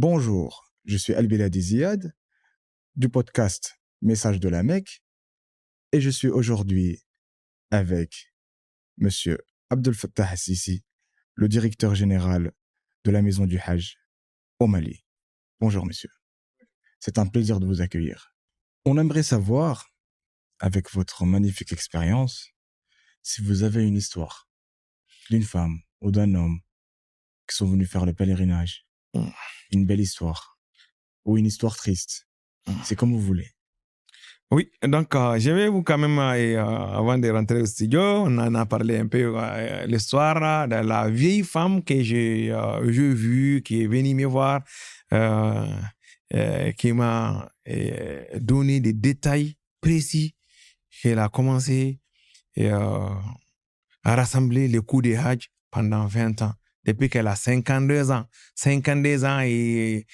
Bonjour, je suis Al-Biladi Ziad du podcast Message de la Mecque et je suis aujourd'hui avec Monsieur Abdel Fattah Al-Sisi, le directeur général de la Maison du Hajj au Mali. Bonjour monsieur, c'est un plaisir de vous accueillir. On aimerait savoir, avec votre magnifique expérience, si vous avez une histoire d'une femme ou d'un homme qui sont venus faire le pèlerinage, une belle histoire ou une histoire triste. C'est comme vous voulez. Oui, donc je vais vous quand même, avant de rentrer au studio, on en a parlé un peu l'histoire de la vieille femme que j'ai vue, qui est venue me voir, qui m'a donné des détails précis qu'elle a commencé à rassembler les coûts des Hajj pendant 20 ans. Depuis qu'elle a 52 ans. 52 ans, et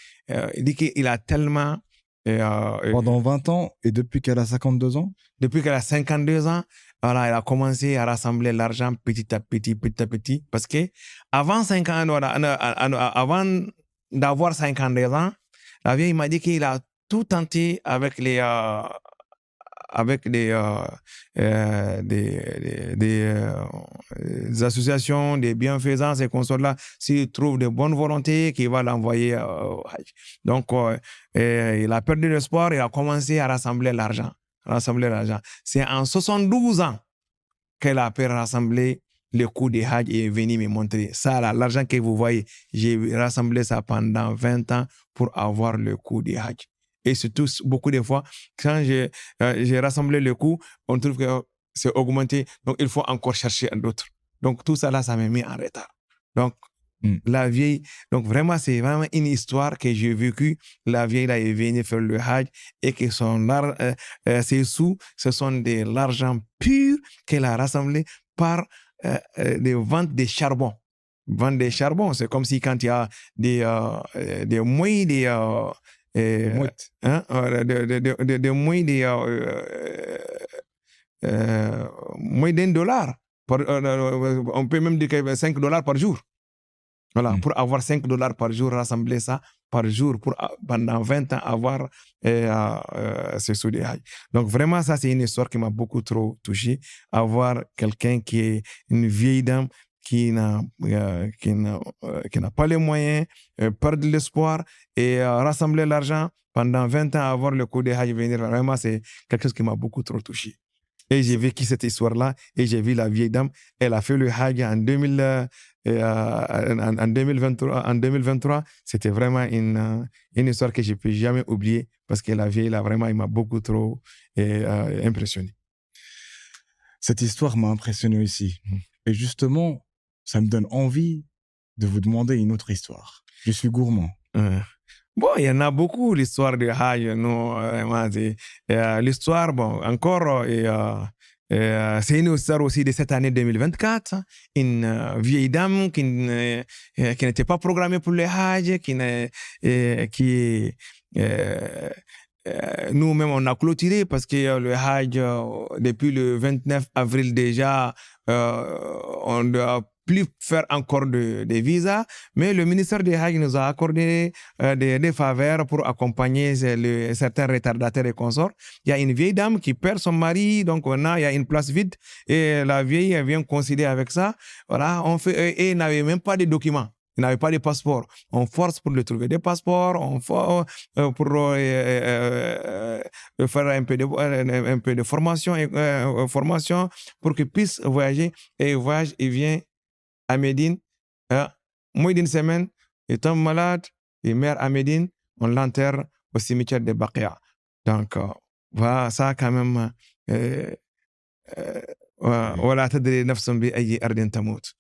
il dit qu'il a tellement... Pendant 20 ans et depuis qu'elle a 52 ans? Depuis qu'elle a 52 ans, voilà, elle a commencé à rassembler l'argent petit à petit, parce que avant d'avoir 52 ans, la vieille m'a dit qu'il a tout tenté avec des associations, des bienfaisants, ces consorts-là, s'il trouve de bonne volonté, qu'il va l'envoyer au Hajj. Donc, il a perdu l'espoir, il a commencé à rassembler l'argent. C'est en 72 ans qu'elle a pu rassembler le coût des Hajj et est venue me montrer. Ça, là, l'argent que vous voyez, j'ai rassemblé ça pendant 20 ans pour avoir le coût des Hajj. Et surtout, beaucoup de fois, quand j'ai rassemblé le coût, on trouve que c'est augmenté. Donc, il faut encore chercher un autre. Donc, tout ça là, ça m'a mis en retard. Donc, la vieille, donc vraiment, c'est vraiment une histoire que j'ai vécue. La vieille là est venue faire le Hajj et que ses sous, ce sont de l'argent pur qu'elle a rassemblé par des ventes de charbon. Vente de charbon, c'est comme si quand il y a des moyens, des moins $1. On peut même dire que $5 par jour. Voilà, pour avoir $5 par jour, rassembler ça par jour pour pendant 20 ans avoir ce sous de Hajj. Donc vraiment, ça c'est une histoire qui m'a beaucoup trop touché. Avoir quelqu'un qui est une vieille dame qui n'a pas les moyens, perdre l'espoir et rassembler l'argent pendant 20 ans, avoir le coup de Hajj venir, vraiment c'est quelque chose qui m'a beaucoup trop touché. Et j'ai vécu cette histoire-là et j'ai vu la vieille dame. Elle a fait le Hajj en 2023. C'était vraiment une histoire que je ne peux jamais oublier parce que la vieille, là, vraiment, il m'a beaucoup trop impressionné. Cette histoire m'a impressionné aussi. Et justement, ça me donne envie de vous demander une autre histoire. Je suis gourmand. Bon, il y en a beaucoup, l'histoire de Hajj. L'histoire, bon, encore, c'est une histoire aussi de cette année 2024. Une vieille dame qui n'était pas programmée pour le Hajj, nous-mêmes, on a clôturé parce que le Hajj, depuis le 29 avril déjà, on ne doit plus faire encore des visas, mais le ministère des Hajj nous a accordé des faveurs pour accompagner certains retardataires et consorts. Il y a une vieille dame qui perd son mari, donc il y a une place vide et la vieille elle vient concilier avec ça. Voilà, et n'avait même pas de documents. Il n'avait pas de passeport. On force pour lui trouver des passeports, on force pour faire un peu de formation, formation pour qu'il puisse voyager. Et il voyage, il vient à Médine. Moins d'une semaine, il tombe malade, il meurt à Médine, on l'enterre au cimetière de Baqiya. Donc, voilà, ça quand même... voilà, tadri nafsun bi ayyi ardin tamut.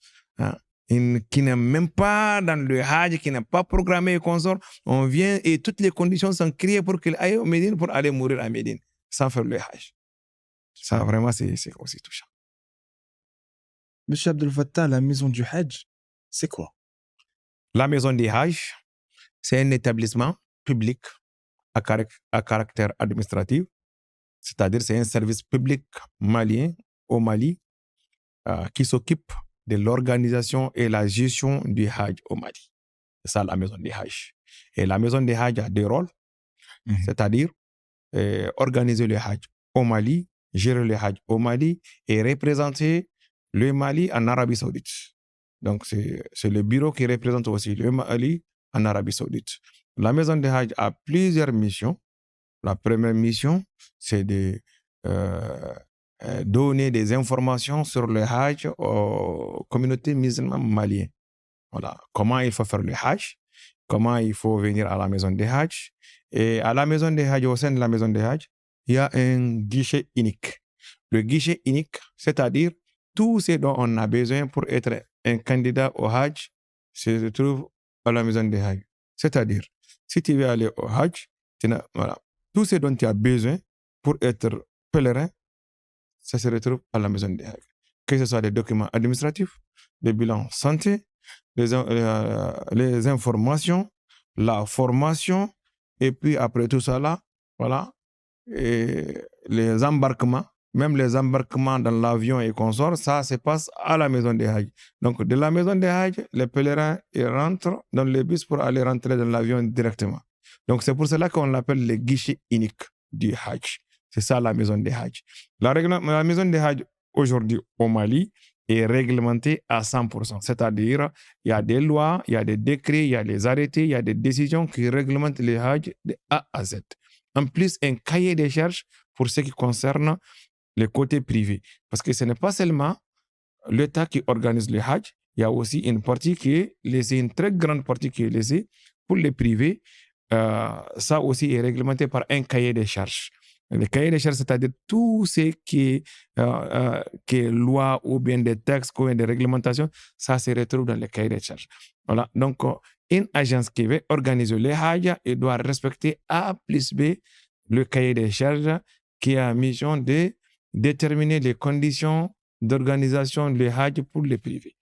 Qui n'est même pas dans le Hajj, qui n'est pas programmé et consort, on vient et toutes les conditions sont créées pour qu'il aille au Médine pour aller mourir à Médine, sans faire le Hajj. Ça, vraiment, c'est aussi touchant. Monsieur Abdel Fattah, la maison du Hajj, c'est quoi? La maison du Hajj, c'est un établissement public à caractère administratif, c'est-à-dire c'est un service public malien au Mali qui s'occupe de l'organisation et la gestion du Hajj au Mali. C'est ça la maison du Hajj. Et la maison des Hajj a 2 rôles, c'est-à-dire organiser le Hajj au Mali, gérer le Hajj au Mali et représenter le Mali en Arabie Saoudite. Donc, c'est le bureau qui représente aussi le Mali en Arabie Saoudite. La maison des Hajj a plusieurs missions. La première mission, c'est de donner des informations sur le Hajj aux communautés musulmanes maliennes. Voilà. Comment il faut faire le Hajj, comment il faut venir à la maison des Hajj. Et à la maison des Hajj, au sein de la maison des Hajj, il y a un guichet unique. Le guichet unique, c'est-à-dire tout ce dont on a besoin pour être un candidat au Hajj, se trouve à la maison des Hajj. C'est-à-dire, si tu veux aller au Hajj, voilà, tout ce dont tu as besoin pour être pèlerin, ça se retrouve à la maison des Hajj. Que ce soit des documents administratifs, des bilans santé, les informations, la formation, et puis après tout ça là, voilà, et les embarquements, même les embarquements dans l'avion et consorts, ça se passe à la maison des Hajj. Donc de la maison des Hajj, les pèlerins ils rentrent dans le bus pour aller rentrer dans l'avion directement. Donc c'est pour cela qu'on l'appelle le guichet unique du Hajj. C'est ça la maison des Hajj. La maison des Hajj aujourd'hui au Mali est réglementée à 100%. C'est-à-dire, il y a des lois, il y a des décrets, il y a des arrêtés, il y a des décisions qui réglementent les Hajj de A à Z. En plus, un cahier des charges pour ce qui concerne les côtés privés. Parce que ce n'est pas seulement l'État qui organise le Hajj, il y a aussi une partie qui est laissée, une très grande partie qui est laissée pour les privés. Ça aussi est réglementé par un cahier des charges. Le cahier des charges, c'est-à-dire tout ce qui est loi ou bien des textes ou bien des réglementations, ça se retrouve dans le cahier des charges. Voilà. Donc, une agence qui veut organiser le Hajj, elle doit respecter A plus B, le cahier des charges, qui a la mission de déterminer les conditions d'organisation du Hajj pour les privés.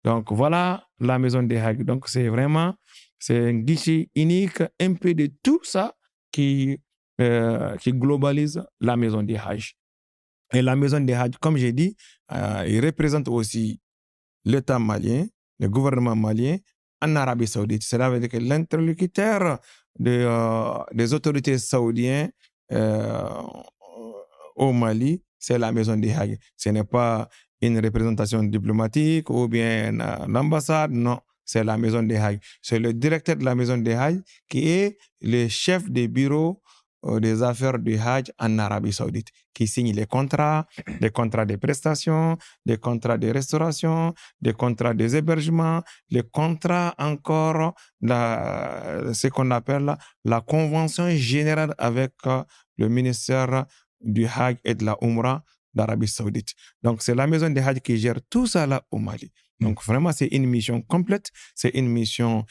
Donc, voilà la maison des Hajj. Donc, c'est un guichet unique, un peu de tout ça qui globalise la maison des Hajj. Et la maison des Hajj, comme j'ai dit, il représente aussi l'État malien, le gouvernement malien en Arabie Saoudite. Cela veut dire que l'interlocuteur des autorités saoudiennes au Mali, c'est la maison des Hajj. Ce n'est pas une représentation diplomatique ou bien l'ambassade, non. C'est la maison des Hajj. C'est le directeur de la maison des Hajj qui est le chef des bureaux des affaires du Hajj en Arabie Saoudite, qui signe les contrats de prestations, les contrats de restauration, les contrats des hébergements, les contrats encore, ce qu'on appelle la convention générale avec le ministère du Hajj et de la Umrah d'Arabie Saoudite. Donc, c'est la maison des Hajj qui gère tout ça là au Mali. Donc, vraiment, c'est une mission complète. C'est une mission,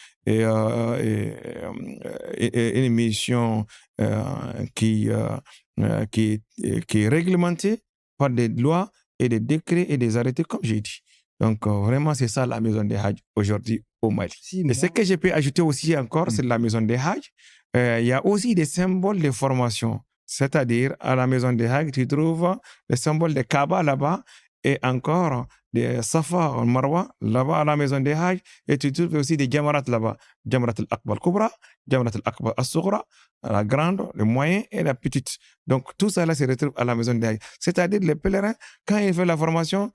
qui est réglementée par des lois et des décrets et des arrêtés, comme j'ai dit. Donc, vraiment, c'est ça la maison des Hajj aujourd'hui au Mali. Et ce que je peux ajouter aussi encore, c'est la maison des Hajj. Il y a aussi des symboles de formation. C'est-à-dire, à la maison des Hajj, tu trouves le symbole de Kaaba là-bas et encore des Safa, Marwa, là-bas à la maison des Hajj, et tu trouves aussi des Jamarat là-bas. Jamarat al-Aqba al-Kubra, Jamarat al-Aqba al-Sughra, la grande, le moyen et la petite. Donc, tout ça là se retrouve à la maison des Hajj. C'est-à-dire, le pèlerin, quand il fait la formation,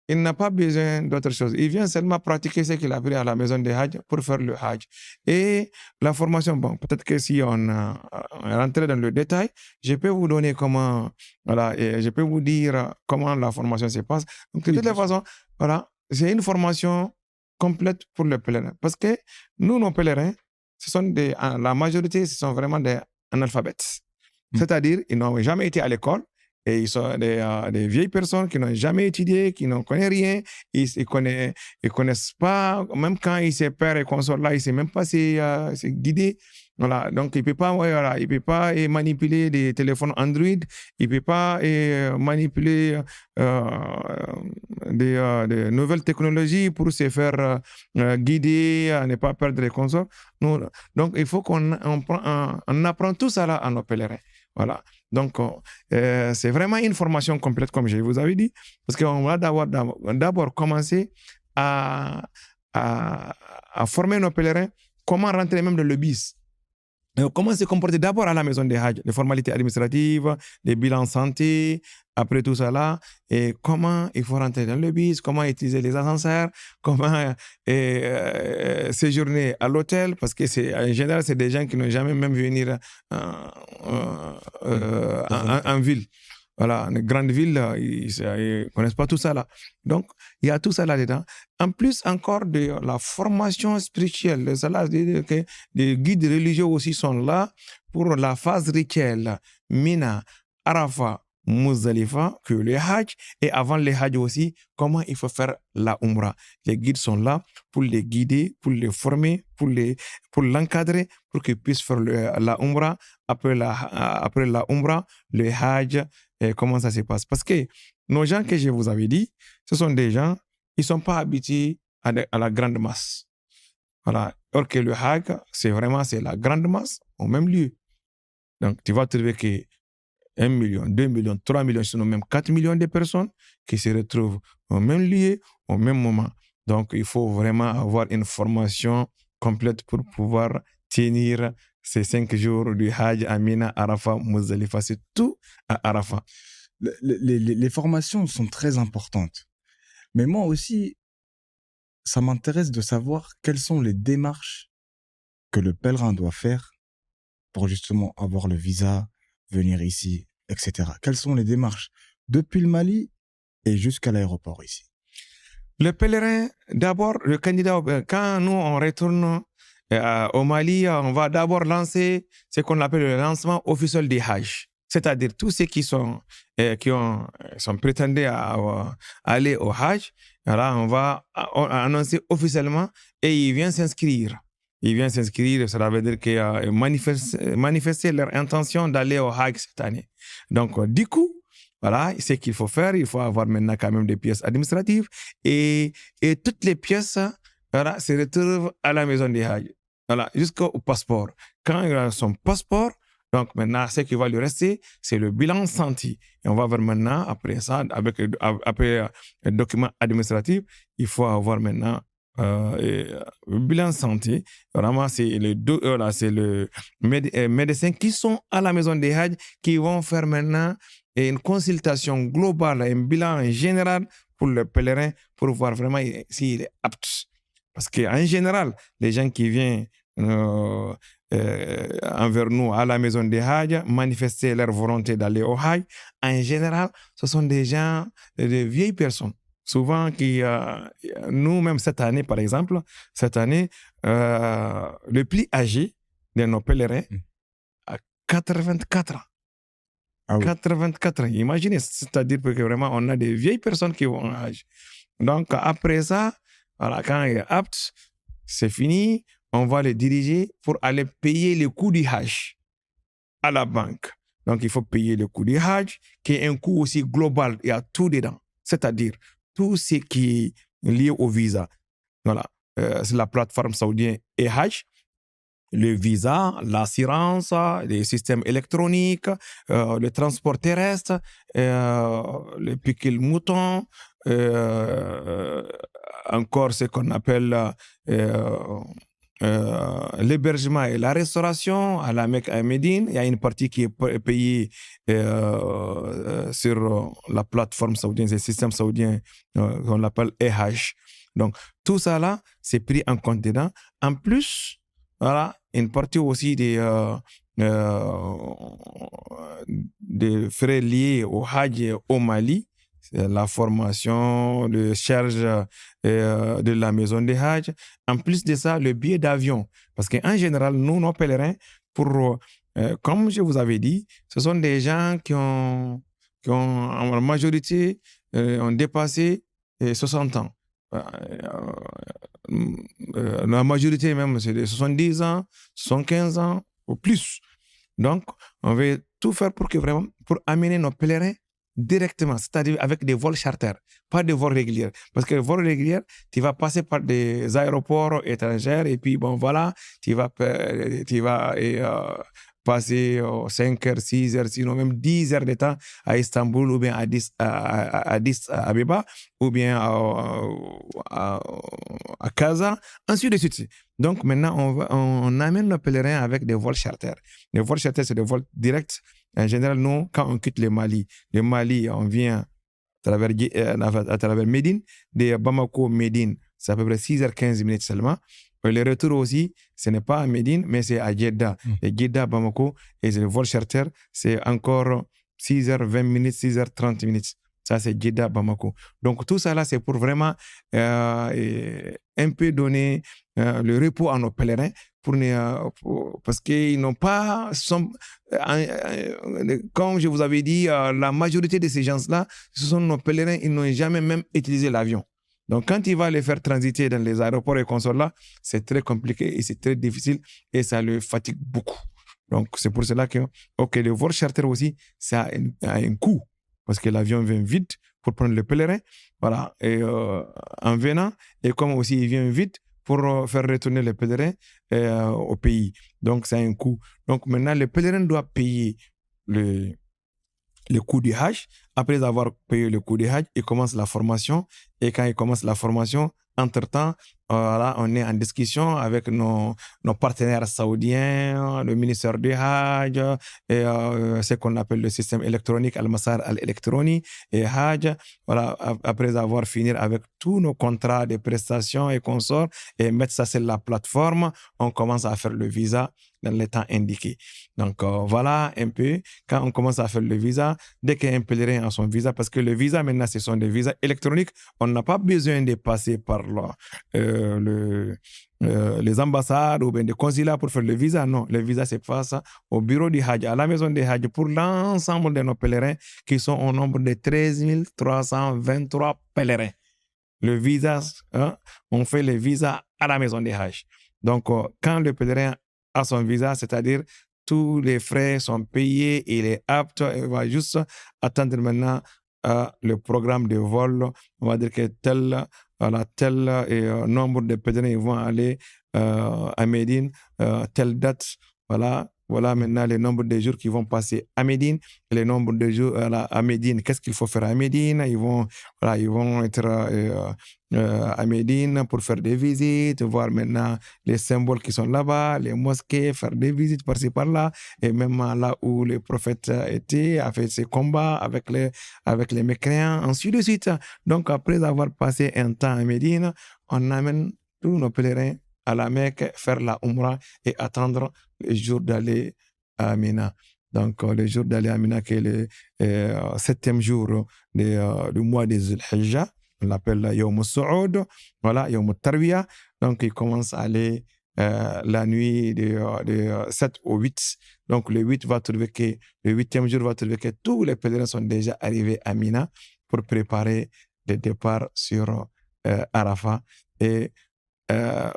il n'a pas besoin d'autre chose. Il vient seulement pratiquer ce qu'il a appris à la maison des Hajj pour faire le Hajj. Et la formation, bon, peut-être que si on rentre dans le détail, je peux vous donner comment, voilà, et je peux vous dire comment la formation se passe. Donc, de toutes les façons, voilà, c'est une formation complète pour le pèlerin. Parce que nous, nos pèlerins, la majorité, ce sont vraiment des analphabètes. C'est-à-dire, ils n'ont jamais été à l'école. Et ils sont des vieilles personnes qui n'ont jamais étudié, qui n'en connaissent rien. Ils ne connaissent pas, même quand ils se perdent et qu'on sort là, ils ne savent même pas se guider. Voilà. Donc, il ne peut pas manipuler des téléphones Android. Il ne peut pas manipuler des nouvelles technologies pour se faire guider, à ne pas perdre les consorts. Donc, il faut qu'on apprend tout ça là à nos pèlerins. Voilà. Donc, c'est vraiment une formation complète, comme je vous avais dit, parce qu'on va d'abord commencer à former nos pèlerins comment rentrer même dans le bis. Comment se comporter d'abord à la maison des Hajj, les formalités administratives, les bilans santé, après tout ça là, et comment il faut rentrer dans le bis, comment utiliser les ascenseurs, comment séjourner à l'hôtel, parce que en général, c'est des gens qui n'ont jamais même venir en ville. Voilà, les grandes villes, ils ne connaissent pas tout ça là. Donc, il y a tout ça là-dedans. En plus encore de la formation spirituelle, les guides religieux aussi sont là pour la phase rituelle, Mina, Arafat, Muzdalifa, que le Hajj, et avant le Hajj aussi, comment il faut faire la Umrah. Les guides sont là pour les guider, pour les former, pour l'encadrer, pour qu'ils puissent faire la Umrah. Après la Umrah, le Hajj, et comment ça se passe. Parce que nos gens que je vous avais dit, ce sont des gens, ils ne sont pas habitués à la grande masse. Voilà. Or que le Hajj, c'est la grande masse au même lieu. Donc, tu vas trouver que 1 million, 2 millions, 3 millions, sinon même 4 millions de personnes qui se retrouvent au même lieu, au même moment. Donc, il faut vraiment avoir une formation complète pour pouvoir tenir ces 5 jours du Hajj, Amina, Arafat, Muzdalifa. C'est tout à Arafat. Les formations sont très importantes. Mais moi aussi, ça m'intéresse de savoir quelles sont les démarches que le pèlerin doit faire pour justement avoir le visa, venir ici, etc. Quelles sont les démarches depuis le Mali et jusqu'à l'aéroport ici? Le pèlerin, d'abord, le candidat, quand nous, on retourne au Mali, on va d'abord lancer ce qu'on appelle le lancement officiel des Hajj. C'est-à-dire tous ceux qui sont prétendus à aller au Hajj, alors on va annoncer officiellement et ils viennent s'inscrire. Cela veut dire qu'ils manifester leur intention d'aller au Hajj cette année. Donc, du coup, voilà, ce qu'il faut faire, il faut avoir maintenant quand même des pièces administratives et toutes les pièces voilà, se retrouvent à la maison des Hajj. Voilà, jusqu'au passeport. Quand il a son passeport, donc maintenant, ce qui va lui rester, c'est le bilan santé. Et on va voir maintenant, après ça, après le document administratif, il faut avoir maintenant le bilan santé. Vraiment, c'est le médecin qui sont à la maison des Hajj qui vont faire maintenant une consultation globale, un bilan général pour le pèlerin pour voir vraiment s'il est apte. Parce qu'en général, les gens qui viennent envers nous à la maison des Hajj, manifester leur volonté d'aller au Hajj, en général, ce sont des gens, des vieilles personnes. Souvent, nous-mêmes cette année, par exemple, le plus âgé de nos pèlerins a 84 ans. Ah oui. 84 ans. Imaginez, c'est-à-dire que vraiment, on a des vieilles personnes qui vont au Hajj. Donc, après ça, voilà, quand il est apte, c'est fini, on va le diriger pour aller payer le coût du Hajj à la banque. Donc, il faut payer le coût du Hajj, qui est un coût aussi global. Il y a tout dedans. C'est-à-dire, tout ce qui est lié au visa. Voilà. C'est la plateforme saoudienne e-Hajj. Le visa, l'assurance, les systèmes électroniques, le transport terrestre, le piquet mouton, encore ce qu'on appelle l'hébergement et la restauration à la Mecque et à Médine. Il y a une partie qui est payée sur la plateforme saoudienne, c'est le système saoudien qu'on appelle e-Hajj. Donc, tout ça là, c'est pris en compte dedans. En plus, voilà, une partie aussi des frais liés au Hajj et au Mali, c'est la formation, le charge de la maison des Hajj. En plus de ça, le billet d'avion. Parce qu'en général, nous, nos pèlerins, comme je vous avais dit, ce sont des gens qui ont en majorité, ont dépassé 60 ans. La majorité même, c'est de 70 ans, 75 ans ou plus. Donc, on veut tout faire pour amener nos pèlerins directement, c'est-à-dire avec des vols charters, pas des vols réguliers. Parce que les vols réguliers, tu vas passer par des aéroports étrangers et puis bon voilà, tu vas passer 5 heures, 6 heures, sinon même 10 heures de temps à Istanbul ou bien à Addis Abeba ou bien à Casa, ainsi de suite. Donc maintenant, on amène nos pèlerins avec des vols charters. Les vols charters, c'est des vols directs. En général, nous, quand on quitte le Mali, on vient à travers Médine, de Bamako, Médine, c'est à peu près 6h15 minutes seulement. Le retour aussi, ce n'est pas à Médine, mais c'est à Jeddah. Et Jeddah, Bamako, et le vol charter, c'est encore 6h20 minutes, 6h30 minutes. Ça, c'est Jeddah, Bamako. Donc, tout ça là, c'est pour vraiment un peu donner le repos à nos pèlerins parce qu'ils n'ont pas... comme je vous avais dit, la majorité de ces gens-là, ce sont nos pèlerins, ils n'ont jamais même utilisé l'avion. Donc, quand il va les faire transiter dans les aéroports et consorts là, c'est très compliqué et c'est très difficile et ça le fatigue beaucoup. Donc, c'est pour cela que, le vol charter aussi, ça a un coût parce que l'avion vient vite pour prendre le pèlerin, voilà, et en venant, et comme aussi il vient vite pour faire retourner les pèlerins au pays. Donc, ça a un coût. Donc, maintenant, le pèlerin doit payer le coût du Hajj. Après avoir payé le coût du Hajj, il commence la formation. Et quand il commence la formation, entre-temps, voilà, on est en discussion avec nos partenaires saoudiens, le ministère du Hajj, et ce qu'on appelle le système électronique, Al-Masar al-Elektroni et Hajj. Voilà, après avoir fini avec tous nos contrats de prestations et consorts et mettre ça sur la plateforme, on commence à faire le visa dans les temps indiqués. Donc, voilà un peu, quand on commence à faire le visa, dès qu'un pèlerin a son visa, parce que le visa, maintenant, ce sont des visas électroniques, on n'a pas besoin de passer par les ambassades ou bien des consulats pour faire le visa. Non, le visa se passe au bureau du Hajj, à la maison du Hajj, pour l'ensemble de nos pèlerins qui sont au nombre de 13 323 pèlerins. Le visa, on fait le visa à la maison du Hajj. Donc, quand le pèlerin a son visa, c'est-à-dire tous les frais sont payés, il est apte, il va juste attendre maintenant le programme de vol. On va dire que tel nombre de pèlerins ils vont aller à Médine, telle date, voilà maintenant le nombre de jours qu'ils vont passer à Médine, le nombre de jours à Médine, qu'est-ce qu'il faut faire à Médine, ils vont être à Médine pour faire des visites, voir maintenant les symboles qui sont là-bas, les mosquées, faire des visites par-ci par-là, et même là où le prophète était, a fait ses combats avec les mécréants, ainsi de suite. Donc après avoir passé un temps à Médine, on amène tous nos pèlerins à la Mecque, faire la Umrah et attendre le jour d'aller à Mina. Donc, le jour d'aller à Mina, qui est le 7e jour du mois des Zulhijjah, on l'appelle Yawm al-Su'ud, voilà, Yawm al-Tarwiyah. Donc, il commence à aller la nuit de 7 au 8. Donc, le 8e jour va trouver que tous les pèlerins sont déjà arrivés à Mina pour préparer le départ sur Arafat. Et la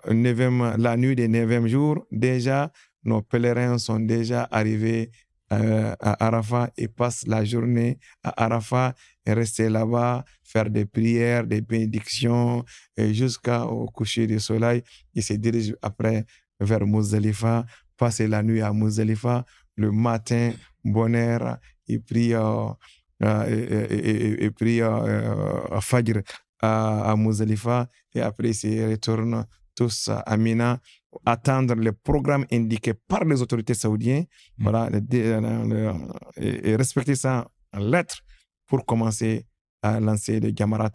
nuit des 9e jour, déjà, nos pèlerins sont déjà arrivés à Arafat et passent la journée à Arafat et rester là-bas, faire des prières, des bénédictions jusqu'au coucher du soleil. Ils se dirigent après vers Muzdalifa, passer la nuit à Muzdalifa. Le matin, bonne heure, ils prient à Fajr à Muzdalifa et après ils se retournent tous à Mina, attendre le programme indiqué par les autorités saoudiennes, voilà, et respecter ça en lettres pour commencer à lancer les Jamarat.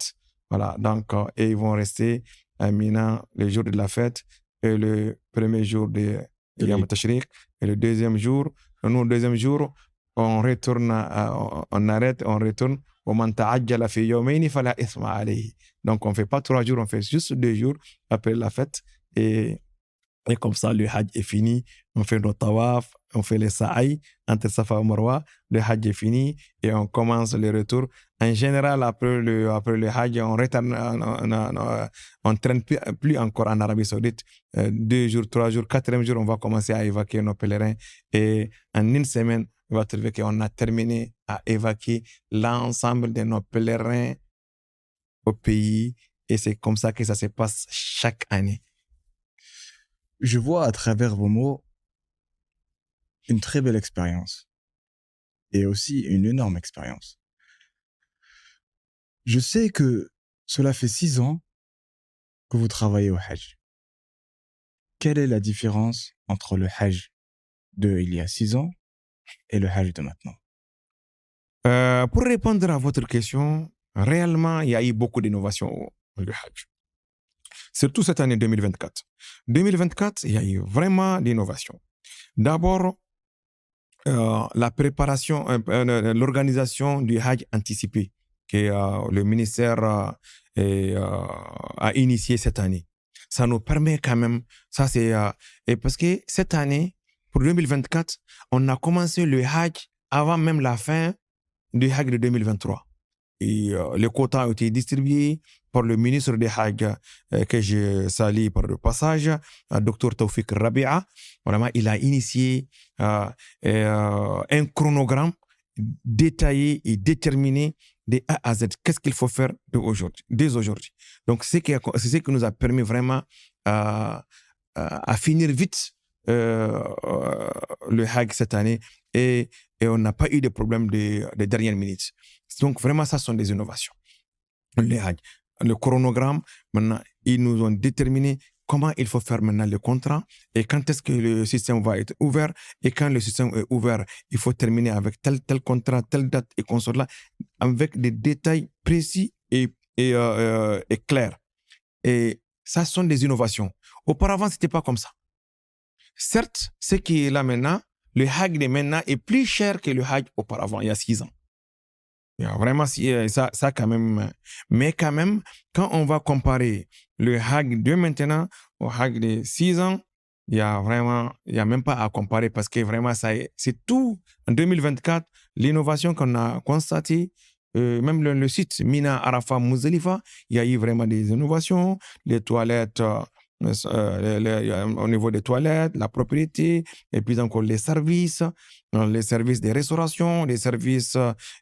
Voilà, donc, et ils vont rester à Mina le jour de la fête et le premier jour de Yom Tashriq et le deuxième jour, on retourne, on arrête, on retourne. Donc, on ne fait pas 3 jours, on fait juste 2 jours après la fête. Et comme ça, le Hajj est fini. On fait nos tawaf, on fait les sa'i entre Safa et Marwa. Le Hajj est fini et on commence le retour. En général, après le Hajj, on ne traîne plus encore en Arabie Saoudite. 2 jours, 3 jours, 4e jour, on va commencer à évacuer nos pèlerins. Et en une semaine, on va trouver qu'on a terminé à évacuer l'ensemble de nos pèlerins au pays. Et c'est comme ça que ça se passe chaque année. Je vois à travers vos mots une très belle expérience et aussi une énorme expérience. Je sais que cela fait 6 ans que vous travaillez au Hajj. Quelle est la différence entre le Hajj de il y a 6 ans et le Hajj de maintenant? Pour répondre à votre question, réellement, il y a eu beaucoup d'innovations au Hajj. Surtout cette année 2024. 2024, il y a eu vraiment d'innovations. D'abord, la préparation, l'organisation du Hajj anticipé que le ministère a initié cette année. Ça nous permet quand même, ça c'est, et parce que cette année, pour 2024, on a commencé le Hajj avant même la fin du Hajj de 2023. Et les quotas ont été distribués par le ministre des Hajj, que je salue par le passage, Dr Taufik Rabia. Vraiment, il a initié un chronogramme détaillé et déterminé de A à Z. Qu'est-ce qu'il faut faire dès aujourd'hui. Donc, c'est ce qui nous a permis vraiment à finir vite le Hajj cette année et on n'a pas eu de problème de dernière minute. Donc, vraiment, ça sont des innovations. Le chronogramme, maintenant, ils nous ont déterminé comment il faut faire maintenant le contrat et quand est-ce que le système va être ouvert. Et quand le système est ouvert, il faut terminer avec tel contrat, telle date et qu'on soit là avec des détails précis et clairs. Et ça sont des innovations. Auparavant, ce n'était pas comme ça. Certes, ce qui est là maintenant, le Hajj de maintenant est plus cher que le Hajj auparavant, il y a 6 ans. Il y a vraiment ça quand même. Mais quand même, quand on va comparer le Hajj de maintenant au Hajj de 6 ans, il y a même pas à comparer parce que vraiment, c'est tout. En 2024, l'innovation qu'on a constatée, même le site Mina Arafat Muzdalifa, il y a eu vraiment des innovations, les toilettes, au niveau des toilettes, la propriété, et puis encore les services de restauration, les services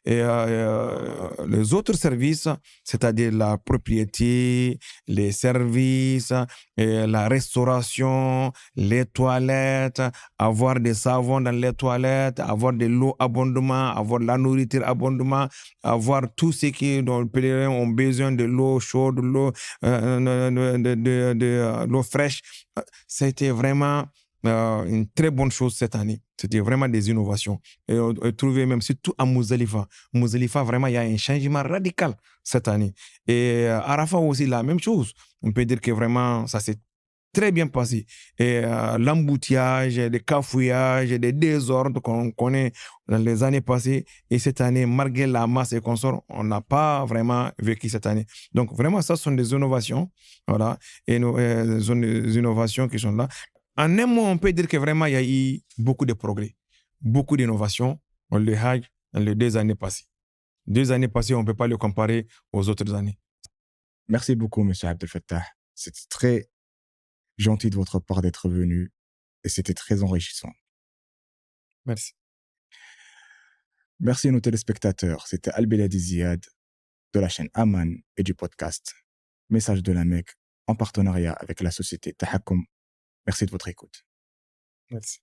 les autres services, c'est-à-dire la propriété, les services, la restauration, les toilettes, avoir des savons dans les toilettes, avoir de l'eau abondamment, avoir de la nourriture abondamment, avoir tout ce dont les pèlerins ont besoin, de l'eau chaude, de l'eau fraîche. C'était vraiment une très bonne chose cette année. C'était vraiment des innovations. Et on trouvait même, surtout à Muzdalifa. Muzdalifa, vraiment, il y a un changement radical cette année. Et Arafat aussi, la même chose. On peut dire que vraiment, ça s'est très bien passé. Et l'embouteillage, les cafouillages, les désordres qu'on connaît dans les années passées. Et cette année, malgré la masse et consorts, on n'a pas vraiment vécu cette année. Donc, vraiment, ça sont des innovations. Voilà. Et des innovations qui sont là. En un mot, on peut dire que vraiment, il y a eu beaucoup de progrès, beaucoup d'innovations dans le Hajj dans les 2 années passées. 2 années passées, on ne peut pas le comparer aux autres années. Merci beaucoup, Monsieur Abdel Fattah. C'était très gentil de votre part d'être venu et c'était très enrichissant. Merci. Merci à nos téléspectateurs. C'était Al-Beladi Ziad de la chaîne Aman et du podcast Message de la Mecque en partenariat avec la société Tahakoum. Merci de votre écoute. Merci.